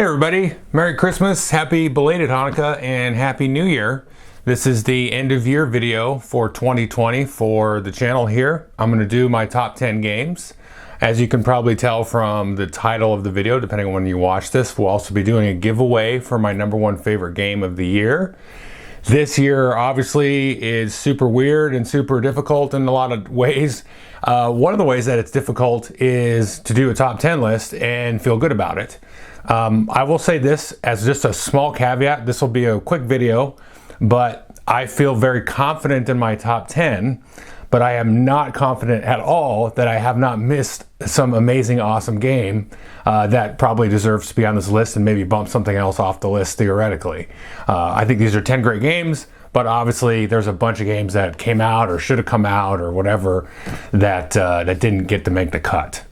Hey everybody, Merry Christmas, Happy belated Hanukkah, and Happy New Year. This is the end of year video for 2020 for the channel here. I'm going to do my top 10 games. As you can probably tell from the title of the video, depending on when you watch this, we'll also be doing a giveaway for my #1 favorite game of the year. This year obviously is super weird and super difficult in a lot of ways. One of the ways that it's difficult is to do a top 10 list and feel good about it. I will say this as just a small caveat. This will be a quick video, but I feel very confident in my top 10, but I am not confident at all that I have not missed some amazing, awesome game that probably deserves to be on this list and maybe bump something else off the list theoretically. I think these are 10 great games, but obviously there's a bunch of games that came out or should have come out or whatever that didn't get to make the cut.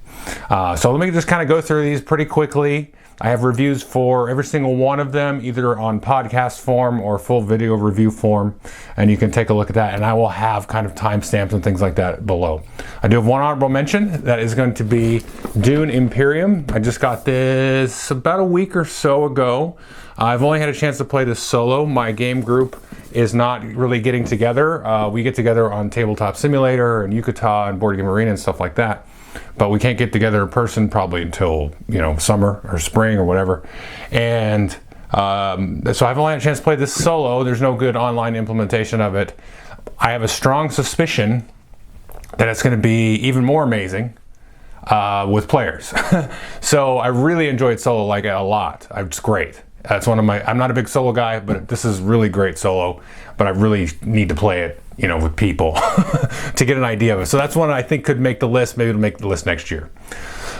So let me just kind of go through these pretty quickly. I have reviews for every single one of them, either on podcast form or full video review form, and you can take a look at that, and I will have kind of timestamps and things like that below. I do have one honorable mention. That is going to be Dune Imperium. I just got this about a week or so ago. I've only had a chance to play this solo. My game group is not really getting together. We get together on Tabletop Simulator and Yucata and Board Game Arena and stuff like that. But we can't get together in person probably until, summer or spring or whatever. And so I've only had a chance to play this solo. There's no good online implementation of it. I have a strong suspicion that it's going to be even more amazing with players. So I really enjoyed solo like a lot. It's great. That's one of my, I'm not a big solo guy, but this is really great solo, but I really need to play it, with people to get an idea of it. So that's one I think could make the list. Maybe it'll make the list next year.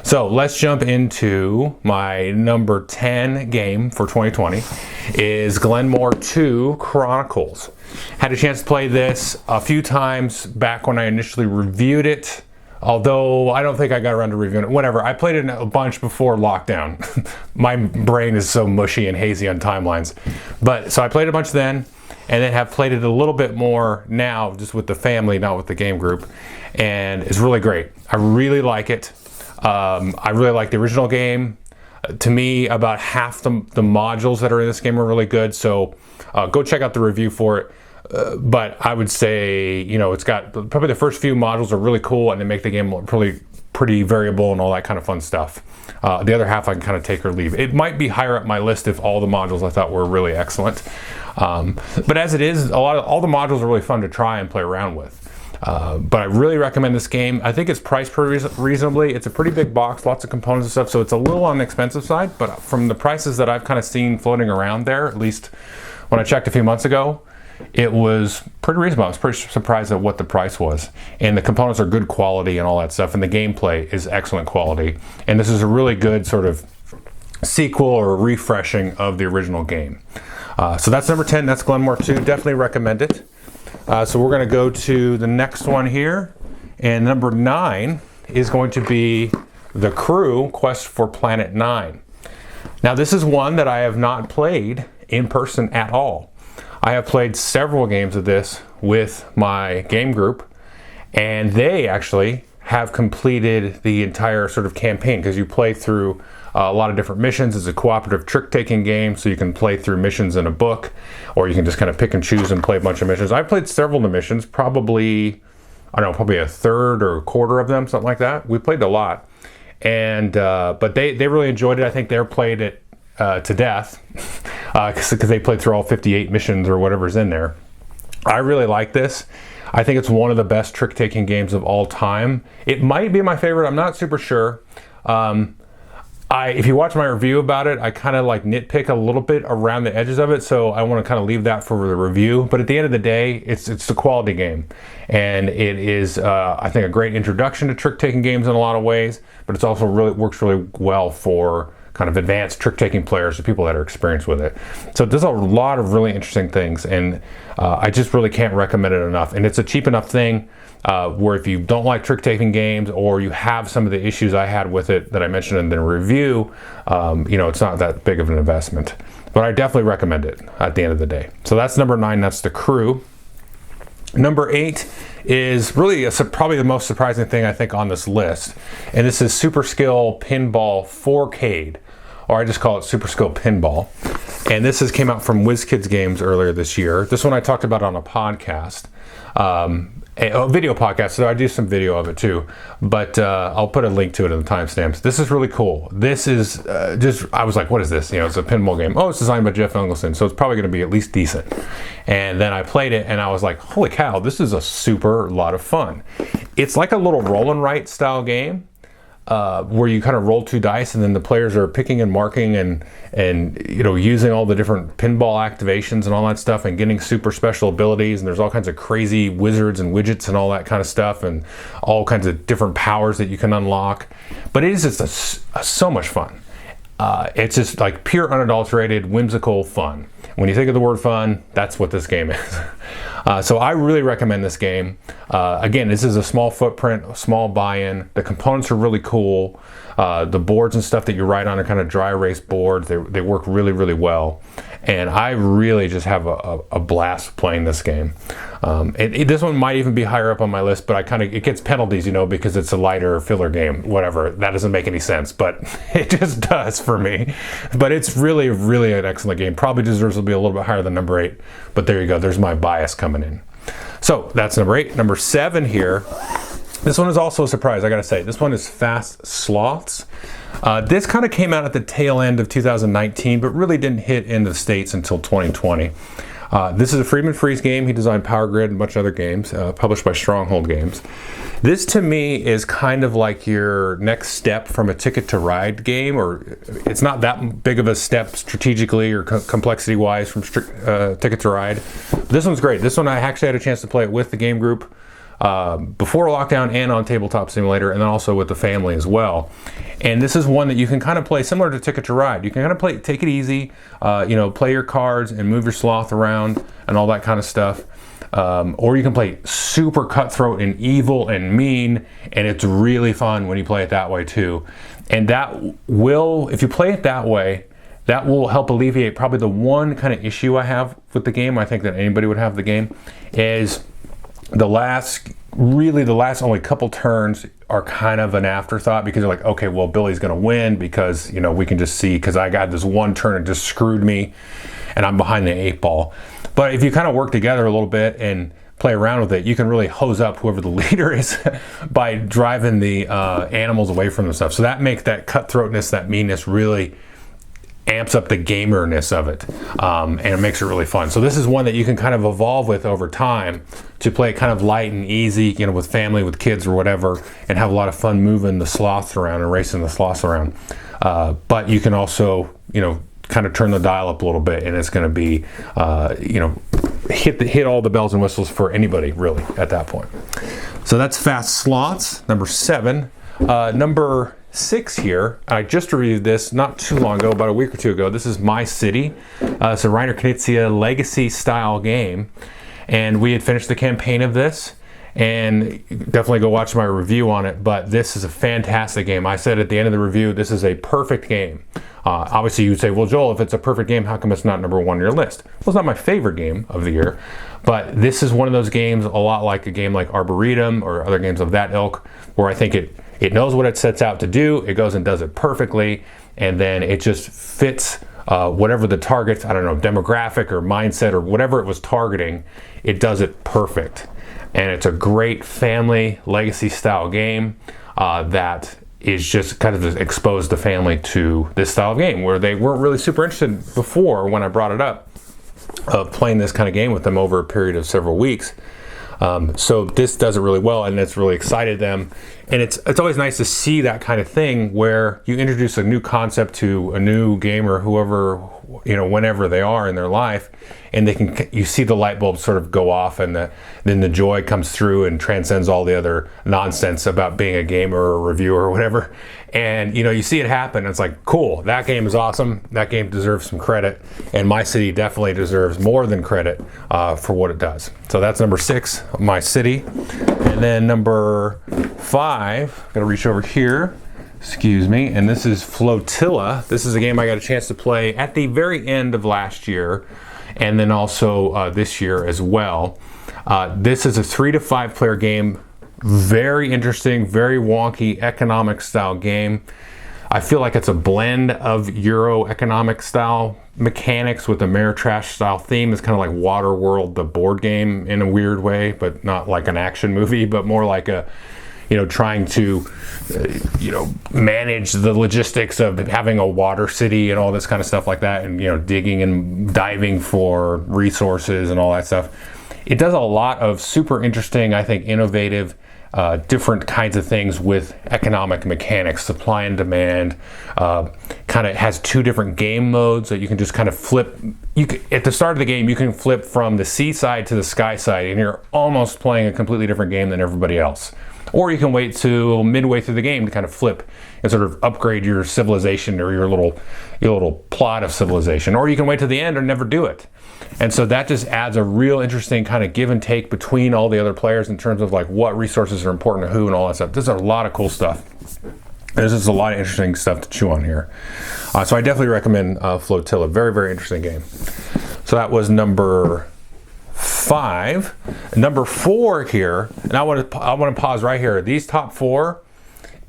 So let's jump into my number 10 game for 2020 is Glenmore 2 Chronicles. Had a chance to play this a few times back when I initially reviewed it. Although I don't think I got around to reviewing it. Whatever, I played it a bunch before lockdown. My brain is so mushy and hazy on timelines. But so I played a bunch then, and then have played it a little bit more now, just with the family, not with the game group. And it's really great. I really like it. I really like the original game. To me, about half the modules that are in this game are really good. So go check out the review for it. But I would say, it's got probably the first few modules are really cool and they make the game pretty variable and all that kind of fun stuff. The other half I can kind of take or leave. It might be higher up my list if all the modules I thought were really excellent. But as it is, all the modules are really fun to try and play around with. But I really recommend this game. I think it's priced pretty reasonably. It's a pretty big box, lots of components and stuff, so it's a little on the expensive side. But from the prices that I've kind of seen floating around there, at least when I checked a few months ago, it was pretty reasonable. I was pretty surprised at what the price was. And the components are good quality and all that stuff. And the gameplay is excellent quality. And this is a really good sort of sequel or refreshing of the original game. So that's number 10. That's Glenmore 2. Definitely recommend it. So we're going to go to the next one here. And number 9 is going to be The Crew Quest for Planet 9. Now this is one that I have not played in person at all. I have played several games of this with my game group, and they actually have completed the entire sort of campaign because you play through a lot of different missions. It's a cooperative trick-taking game, so you can play through missions in a book, or you can just kind of pick and choose and play a bunch of missions. I've played several of the missions, probably a third or a quarter of them, something like that. We played a lot, and but they really enjoyed it. I think they played it to death because they played through all 58 missions or whatever's in there. I really like this. I think it's one of the best trick-taking games of all time. It might be my favorite. I'm not super sure. If you watch my review about it, I kind of like nitpick a little bit around the edges of it, so I want to kind of leave that for the review. But at the end of the day, it's a quality game, and it is I think a great introduction to trick-taking games in a lot of ways. But it's also works really well for kind of advanced trick-taking players or people that are experienced with it. So it does a lot of really interesting things, and I just really can't recommend it enough. And it's a cheap enough thing where if you don't like trick-taking games or you have some of the issues I had with it that I mentioned in the review, it's not that big of an investment. But I definitely recommend it at the end of the day. So that's number 9, that's The Crew. Number 8 is really probably the most surprising thing I think on this list, and this is Super Skill Pinball 4Cade, or I just call it Super Skill Pinball. And this came out from WizKids Games earlier this year. This one I talked about on a podcast, a video podcast, so I do some video of it too. But I'll put a link to it in the timestamps. This is really cool. This is I was like, what is this? It's a pinball game. Oh, it's designed by Jeff Engelson, so it's probably going to be at least decent. And then I played it, and I was like, holy cow, this is a super lot of fun. It's like a little roll and write style game. Where you kind of roll 2 dice and then the players are picking and marking and using all the different pinball activations and all that stuff and getting super special abilities, and there's all kinds of crazy wizards and widgets and all that kind of stuff and all kinds of different powers that you can unlock. But it is just so much fun. It's just like pure unadulterated whimsical fun. When you think of the word fun, that's what this game is. So I really recommend this game. Again, this is a small footprint, a small buy-in. The components are really cool. The boards and stuff that you write on are kind of dry erase boards. They work really, really well. And I really just have a blast playing this game. This one might even be higher up on my list, but it gets penalties, because it's a lighter filler game, whatever. That doesn't make any sense, but it just does for me. But it's really, really an excellent game. Probably deserves to be a little bit higher than number 8, but there you go. There's my bias coming in. So that's number 8. Number 7 here. This one is also a surprise, I gotta say. This one is Fast Sloths. This kind of came out at the tail end of 2019, but really didn't hit in the States until 2020. This is a Friedman Freeze game. He designed Power Grid and a bunch of other games, published by Stronghold Games. This to me is kind of like your next step from a Ticket to Ride game, or it's not that big of a step strategically or complexity-wise from Ticket to Ride. But this one's great. This one I actually had a chance to play it with the game group before lockdown and on Tabletop Simulator, and then also with the family as well. And this is one that you can kind of play similar to Ticket to Ride. You can kind of take it easy, play your cards and move your sloth around and all that kind of stuff. Or you can play super cutthroat and evil and mean, and it's really fun when you play it that way too. And if you play it that way, that will help alleviate probably the one kind of issue I have with the game. I think that anybody would have the game is the last only couple turns are kind of an afterthought, because you're like, okay, well, Billy's going to win because, we can just see, because I got this one turn and just screwed me and I'm behind the 8 ball. But if you kind of work together a little bit and play around with it, you can really hose up whoever the leader is by driving the animals away from themselves. So that makes that cutthroatness, that meanness really amps up the gamerness of it, and it makes it really fun. So this is one that you can kind of evolve with over time to play kind of light and easy, with family, with kids or whatever, and have a lot of fun moving the sloths around and racing the sloths around. But you can also, kind of turn the dial up a little bit, and it's going to be, hit all the bells and whistles for anybody really at that point. So that's Fast Sloths, number 7. Number 6 here, I just reviewed this not too long ago, about a week or two ago. This is My City. It's a Reiner Knizia legacy style game, and we had finished the campaign of this, and definitely go watch my review on it. But this is a fantastic game. I said at the end of the review, this is a perfect game. Obviously you would say, well, Joel, if it's a perfect game, how come it's not number 1 on your list? Well, it's not my favorite game of the year, but this is one of those games, a lot like a game like Arboretum or other games of that ilk, where I think it knows what it sets out to do, it goes and does it perfectly, and then it just fits whatever the target, demographic or mindset or whatever it was targeting, it does it perfect. And it's a great family legacy style game that is just kind of exposed the family to this style of game, where they weren't really super interested before when I brought it up, of playing this kind of game with them over a period of several weeks. So this does it really well, and it's really excited them. And it's always nice to see that kind of thing where you introduce a new concept to a new gamer, whoever, whenever they are in their life, and you see the light bulb sort of go off, and then the joy comes through and transcends all the other nonsense about being a gamer or a reviewer or whatever. And you see it happen, and it's like, cool, that game is awesome, that game deserves some credit, and My City definitely deserves more than credit for what it does. So that's number 6, My City. And then number 5, gotta reach over here, excuse me, and this is Flotilla. This is a game I got a chance to play at the very end of last year, and then also this year as well. This is a 3 to 5 player game. Very interesting, very wonky economic style game. I feel like it's a blend of Euro economic style mechanics with the Ameritrash style theme. It's kind of like Waterworld, the board game, in a weird way, but not like an action movie, but more like a, trying to, manage the logistics of having a water city and all this kind of stuff like that, and, digging and diving for resources and all that stuff. It does a lot of super interesting, I think, innovative, different kinds of things with economic mechanics, supply and demand. Kind of has 2 different game modes that you can just kind of flip. At the start of the game, you can flip from the sea side to the sky side, and you're almost playing a completely different game than everybody else. Or you can wait till midway through the game to kind of flip and sort of upgrade your civilization or your little plot of civilization. Or you can wait till the end or never do it. And so that just adds a real interesting kind of give and take between all the other players in terms of like what resources are important to who and all that stuff. There's a lot of cool stuff. There's just a lot of interesting stuff to chew on here. So I definitely recommend Flotilla. Very, very interesting game. So that was number 5. Number 4 here, and I want to pause right here. These top 4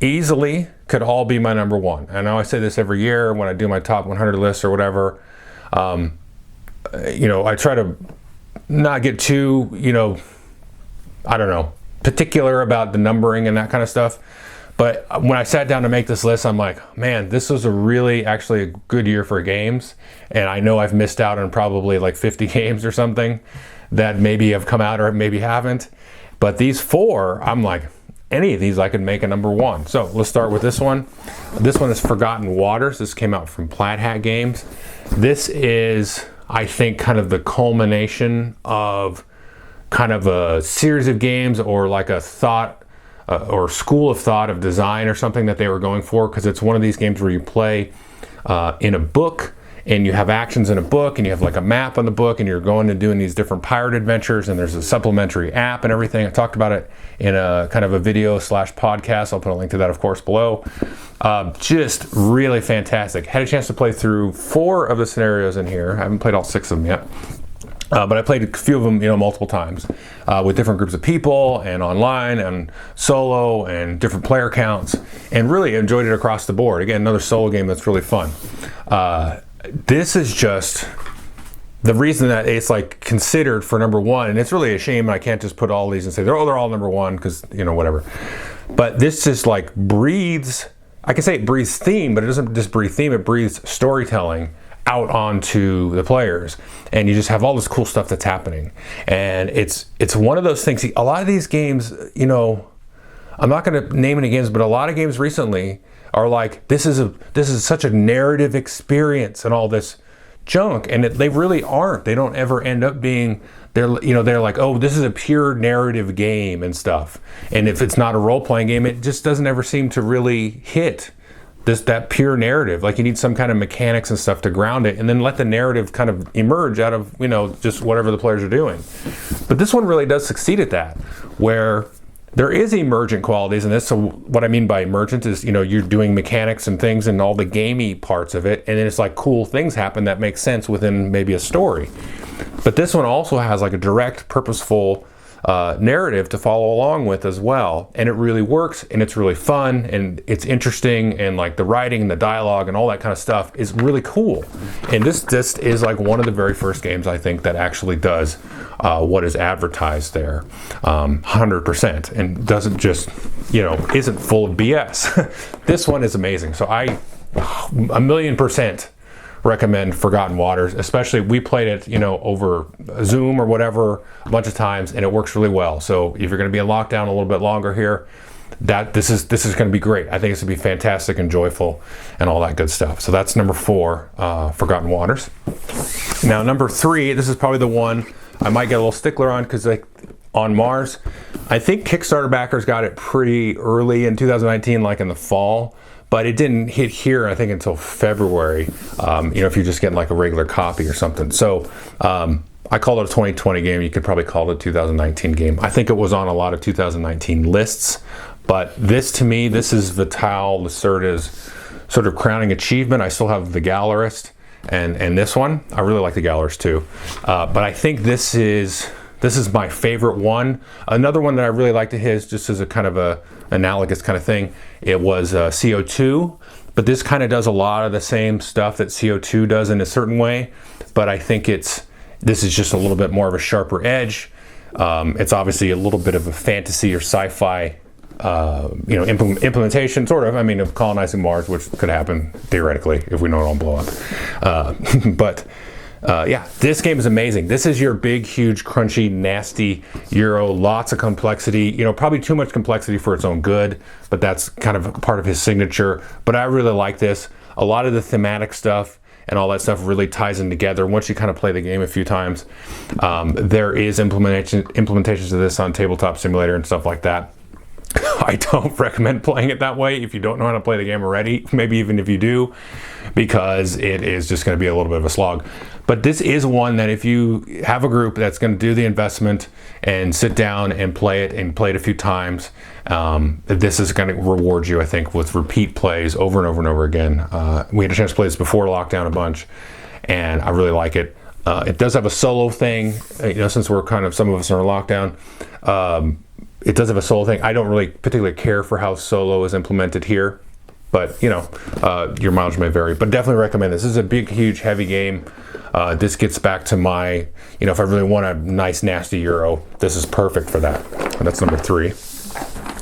easily could all be my number 1. I know I say this every year when I do my top 100 lists or whatever. I try to not get too, particular about the numbering and that kind of stuff. But when I sat down to make this list, I'm like, man, this was actually a good year for games. And I know I've missed out on probably like 50 games or something that maybe have come out or maybe haven't. But these 4, I'm like, any of these I could make a number 1. So let's start with this one. This one is Forgotten Waters. This came out from Plaid Hat Games. This is, I think, kind of the culmination of kind of a series of games or like a thought or school of thought of design or something that they were going for, because it's one of these games where you play in a book and you have actions in a book and you have like a map on the book and you're going and doing these different pirate adventures, and there's a supplementary app and everything. I talked about it in a kind of a video / podcast. I'll put a link to that, of course, below. Just really fantastic. Had a chance to play through 4 of the scenarios in here. I haven't played all 6 of them yet. But I played a few of them, multiple times with different groups of people and online and solo and different player counts, and really enjoyed it across the board. Again, another solo game that's really fun. This is just the reason that it's like considered for number 1, and it's really a shame I can't just put all these and say they're all number 1 because whatever. But this just like breathes. I can say it breathes theme, but it doesn't just breathe theme. It breathes storytelling out onto the players, and you just have all this cool stuff that's happening. And it's one of those things. See, a lot of these games, I'm not going to name any games, but a lot of games recently are like, this is such a narrative experience and all this junk, and they really aren't. They don't ever end up being. They're like, oh, this is a pure narrative game and stuff. And if it's not a role-playing game, it just doesn't ever seem to really hit that pure narrative. Like, you need some kind of mechanics and stuff to ground it, and then let the narrative kind of emerge out of just whatever the players are doing. But this one really does succeed at that, where there is emergent qualities, and so what I mean by emergent is you're doing mechanics and things and all the gamey parts of it, and then it's like cool things happen that make sense within maybe a story. But this one also has like a direct, purposeful narrative to follow along with as well, and it really works, and it's really fun, and it's interesting, and like the writing and the dialogue and all that kind of stuff is really cool. And this is like one of the very first games I think that actually does what is advertised there 100%, and doesn't just isn't full of BS. This one is amazing. So I 1,000,000% recommend Forgotten Waters. Especially, we played it over Zoom or whatever a bunch of times, and it works really well. So if you're going to be in lockdown a little bit longer here, this is going to be great. I think it's going to be fantastic and joyful and all that good stuff. So that's number 4, Forgotten Waters. Now number 3, this is probably the one I might get a little stickler on, because like On Mars, I think Kickstarter backers got it pretty early in 2019, like in the fall. But it didn't hit here, I think, until February, if you're just getting like a regular copy or something. So I called it a 2020 game. You could probably call it a 2019 game. I think it was on a lot of 2019 lists. But to me, this is Vital Lacerda's sort of crowning achievement. I still have The Gallerist and this one. I really like The Gallerist too. But I think this is my favorite one. Another one that I really liked of his, just as a kind of a analogous kind of thing, it was CO2 but this kind of does a lot of the same stuff that CO2 does in a certain way, but I think this is just a little bit more of a sharper edge. It's obviously a little bit of a fantasy or sci-fi implementation, sort of. I mean, of colonizing Mars, which could happen theoretically if we don't all blow up. Yeah, this game is amazing. This is your big, huge, crunchy, nasty Euro. Lots of complexity. Probably too much complexity for its own good, but that's kind of part of his signature. But I really like this. A lot of the thematic stuff and all that stuff really ties in together. Once you kind of play the game a few times, there is implementations of this on Tabletop Simulator and stuff like that. I don't recommend playing it that way if you don't know how to play the game already, maybe even if you do, because it is just going to be a little bit of a slog. But this is one that if you have a group that's going to do the investment and sit down and play it a few times, this is going to reward you, I think, with repeat plays over and over and over again. We had a chance to play this before lockdown a bunch, and I really like it. It does have a solo thing, since we're some of us are in lockdown. It does have a solo thing. I don't really particularly care for how solo is implemented here, but your mileage may vary. But definitely recommend this. This is a big, huge, heavy game. This gets back to my, if I really want a nice, nasty Euro, this is perfect for that. That's number 3.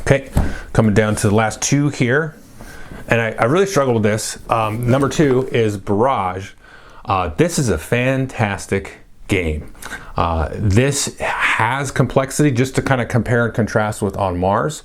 Okay, coming down to the last 2 here, and I really struggled with this. Number 2 is Barrage. This is a fantastic game. This has complexity, just to kind of compare and contrast with On Mars.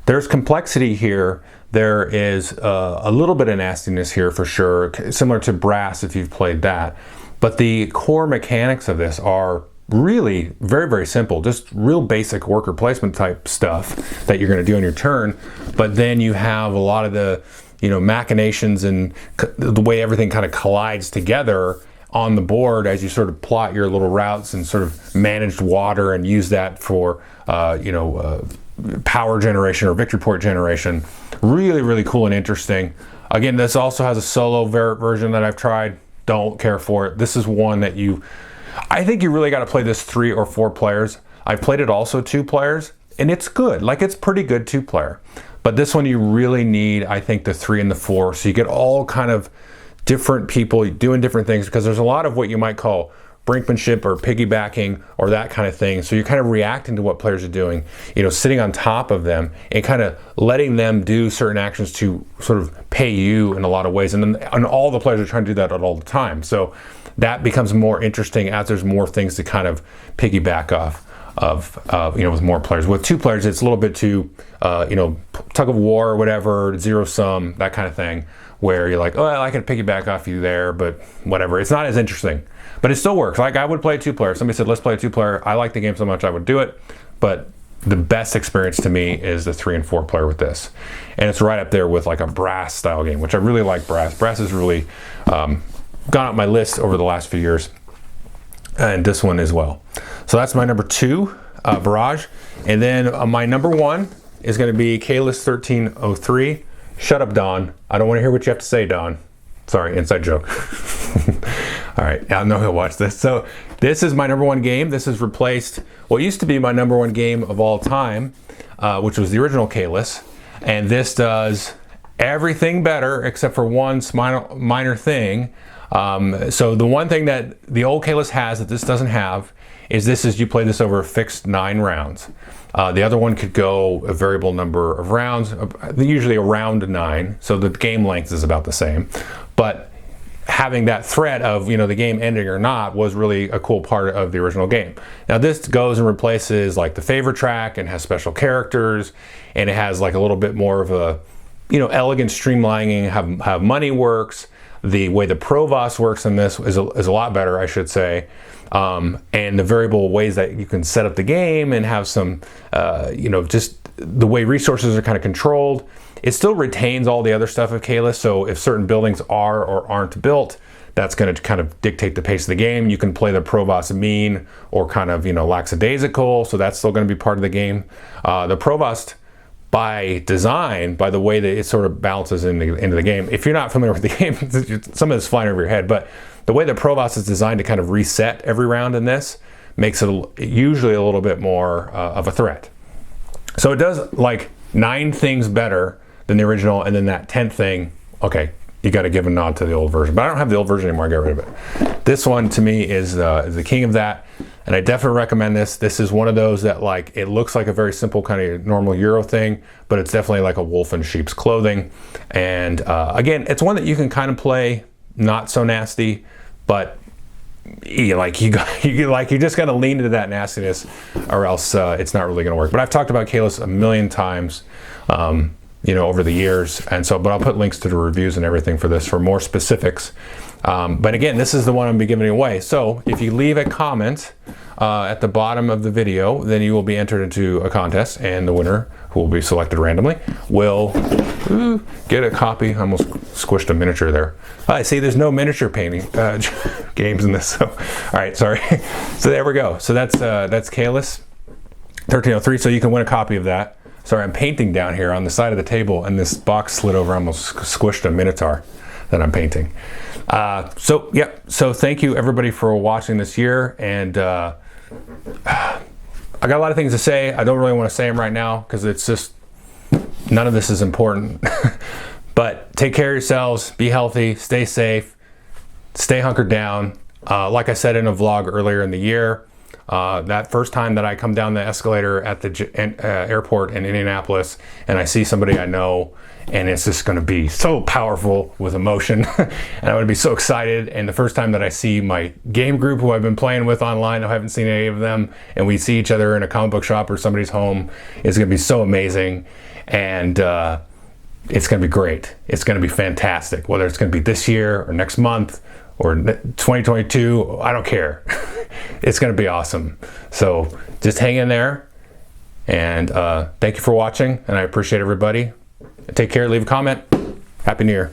There's complexity here. There is a little bit of nastiness here for sure, similar to Brass if you've played that. But the core mechanics of this are really very, very simple, just real basic worker placement type stuff that you're going to do on your turn. But then you have a lot of the machinations and the way everything kind of collides together on the board as you sort of plot your little routes and sort of manage water and use that for power generation or victory point generation. Really, really cool and interesting. Again, this also has a solo version that I've tried. Don't care for it. This is one that I think you really got to play this 3 or 4 players. I've played it also 2 players, and it's good. It's pretty good 2-player. But this one you really need, I think, the 3 and the 4, so you get all kind of different people doing different things, because there's a lot of what you might call brinkmanship or piggybacking or that kind of thing. So you're kind of reacting to what players are doing, sitting on top of them and kind of letting them do certain actions to sort of pay you in a lot of ways. And all the players are trying to do that all the time. So that becomes more interesting as there's more things to kind of piggyback off of, with more players. With 2 players, it's a little bit too, tug of war or whatever, zero sum, that kind of thing, where you're like, oh, I can piggyback off you there, but whatever. It's not as interesting, but it still works. I would play a 2-player. Somebody said, let's play a 2-player. I like the game so much I would do it, but the best experience to me is the 3 and 4-player with this. And it's right up there with a Brass style game, which I really like. Brass has really gone up my list over the last few years, and this one as well. So that's my number 2, Barrage. And then my number 1 is going to be Caylus 1303. Shut up, Don. I don't want to hear what you have to say, Don. Sorry, inside joke. All right, I know he'll watch this. So this is my number 1 game. This has replaced what used to be my number 1 game of all time, which was the original Caylus. And this does everything better except for one minor thing. So the one thing that the old Caylus has that this doesn't have is you play this over a fixed 9 rounds. The other one could go a variable number of rounds, usually around 9, so the game length is about the same. But having that threat of the game ending or not was really a cool part of the original game. Now this goes and replaces the favor track and has special characters, and it has a little bit more of a elegant streamlining, how money works. The way the Provost works in this is a lot better, I should say. And the variable ways that you can set up the game and have some, just the way resources are kind of controlled. It still retains all the other stuff of Caylus, so if certain buildings are or aren't built, that's going to kind of dictate the pace of the game. You can play the Provost mean or kind of, lackadaisical, so that's still going to be part of the game. The Provost, by design, by the way that it sort of balances into the game. If you're not familiar with the game, some of this flying over your head, but the way that Provost is designed to kind of reset every round in this makes it usually a little bit more of a threat. So it does 9 things better than the original, and then that 10th thing okay, you got to give a nod to the old version. But I don't have the old version anymore. I got rid of it. This one to me is the king of that. And I definitely recommend this. This is one of those that, like, it looks like a very simple kind of normal Euro thing, but it's definitely like a wolf in sheep's clothing. And again, it's one that you can kind of play not so nasty, but you just got to lean into that nastiness, or else it's not really going to work. But I've talked about Caelus a million times, over the years, and so. But I'll put links to the reviews and everything for this for more specifics. But again, this is the one I'm be giving away. So if you leave a comment at the bottom of the video, then you will be entered into a contest, and the winner, who will be selected randomly, will get a copy. I almost squished a miniature there. I see there's no miniature painting games in this. So, all right, sorry. So there we go. So that's Caelus 1303. So you can win a copy of that. Sorry, I'm painting down here on the side of the table, and this box slid over. I almost squished a Minotaur that I'm painting. So thank you everybody for watching this year, and I got a lot of things to say. I don't really want to say them right now because it's just none of this is important. But take care of yourselves, be healthy, stay safe, stay hunkered down. Like I said in a vlog earlier in the year, that first time that I come down the escalator at the airport in Indianapolis and I see somebody I know, and it's just going to be so powerful with emotion, and I'm going to be so excited. And the first time that I see my game group who I've been playing with online, I haven't seen any of them, and we see each other in a comic book shop or somebody's home, it's going to be so amazing. And it's going to be great. It's going to be fantastic. Whether it's going to be this year or next month or 2022, I don't care. It's going to be awesome. So just hang in there, and thank you for watching, and I appreciate everybody. Take care, leave a comment. Happy New Year.